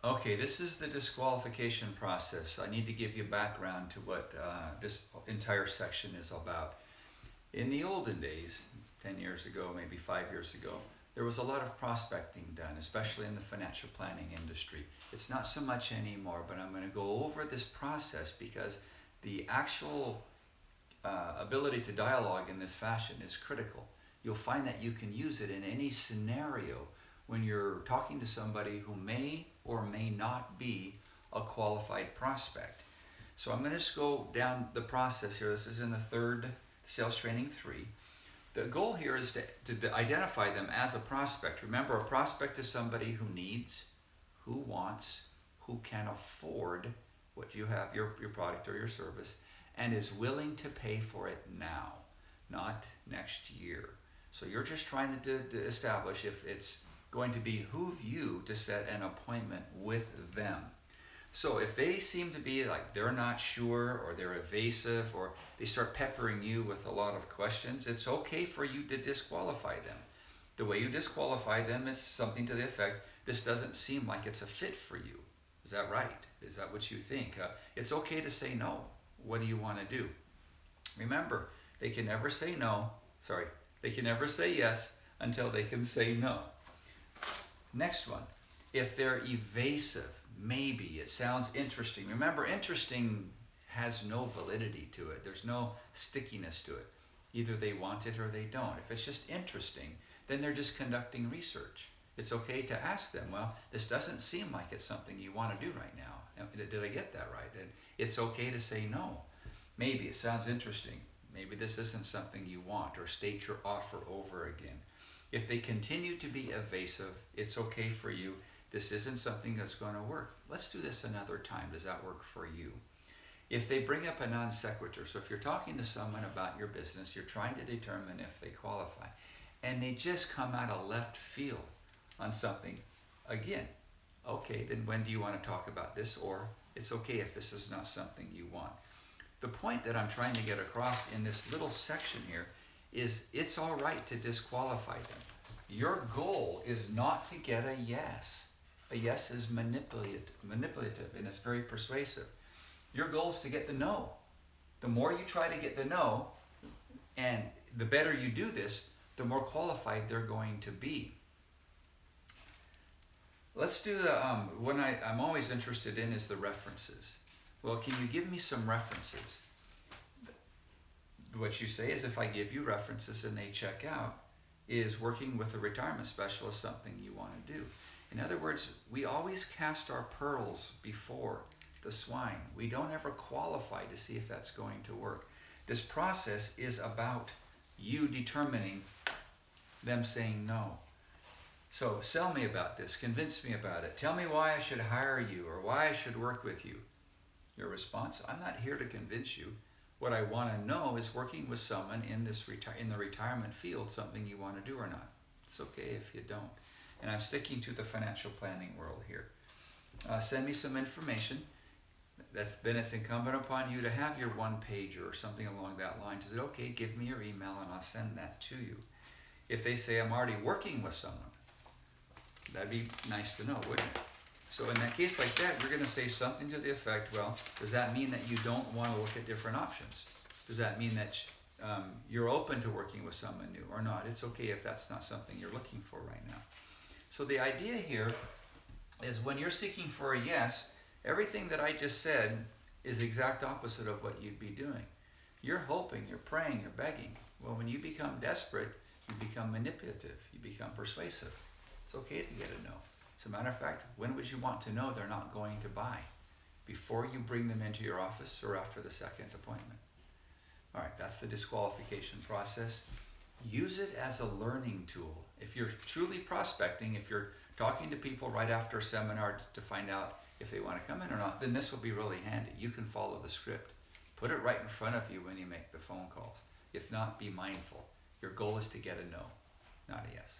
Okay, this is the disqualification process. I need to give you background to what this entire section is about. In the olden days, 10 years ago, maybe 5 years ago, there was a lot of prospecting done, especially in the financial planning industry. It's not so much anymore, but I'm going to go over this process because the actual ability to dialogue in this fashion is critical. You'll find that you can use it in any scenario when you're talking to somebody who may or may not be a qualified prospect. So I'm going to just go down the process here. This is in the third sales training 3. The goal here is to identify them as a prospect. Remember, a prospect is somebody who needs, who wants, who can afford what you have, your product or your service, and is willing to pay for it now, not next year. So you're just trying to establish if it's going to behoove you to set an appointment with them. So if they seem to be like they're not sure, or they're evasive, or they start peppering you with a lot of questions, it's okay for you to disqualify them. The way you disqualify them is something to the effect, this doesn't seem like it's a fit for you. Is that right? Is that what you think? It's okay to say no. What do you want to do? Remember, they can never say no. They can never say yes until they can say no. Next one, if they're evasive, maybe, it sounds interesting. Remember, interesting has no validity to it. There's no stickiness to it. Either they want it or they don't. If it's just interesting, then they're just conducting research. It's okay to ask them, well, this doesn't seem like it's something you want to do right now. Did I get that right? And it's okay to say no. Maybe it sounds interesting. Maybe this isn't something you want, or state your offer over again. If they continue to be evasive, it's okay for you. This isn't something that's going to work. Let's do this another time. Does that work for you? If they bring up a non sequitur, so if you're talking to someone about your business, you're trying to determine if they qualify, and they just come out of left field on something, again, okay, then when do you want to talk about this? Or it's okay if this is not something you want. The point that I'm trying to get across in this little section here is it's all right to disqualify them. Your goal is not to get a yes. A yes is manipulative and it's very persuasive. Your goal is to get the no. The more you try to get the no, and the better you do this, the more qualified they're going to be. Let's do the one I'm always interested in is the references. Well, can you give me some references? What you say is, if I give you references and they check out, is working with a retirement specialist something you want to do? In other words, we always cast our pearls before the swine. We don't ever qualify to see if that's going to work. This process is about you determining them saying no. So sell me about this, convince me about it, tell me why I should hire you or why I should work with you. Your response, I'm not here to convince you. What I want to know is, working with someone in the retirement field, something you want to do or not. It's okay if you don't. And I'm sticking to the financial planning world here. Send me some information. Then it's incumbent upon you to have your one pager or something along that line to say, okay, give me your email and I'll send that to you. If they say, I'm already working with someone, that'd be nice to know, wouldn't it? So in that case like that, you're going to say something to the effect, well, does that mean that you don't want to look at different options? Does that mean that you're open to working with someone new or not? It's okay if that's not something you're looking for right now. So the idea here is, when you're seeking for a yes, everything that I just said is the exact opposite of what you'd be doing. You're hoping, you're praying, you're begging. Well, when you become desperate, you become manipulative, you become persuasive. It's okay to get a no. As a matter of fact, when would you want to know they're not going to buy? Before you bring them into your office or after the second appointment? All right, that's the disqualification process. Use it as a learning tool. If you're truly prospecting, if you're talking to people right after a seminar to find out if they want to come in or not, then this will be really handy. You can follow the script. Put it right in front of you when you make the phone calls. If not, be mindful. Your goal is to get a no, not a yes.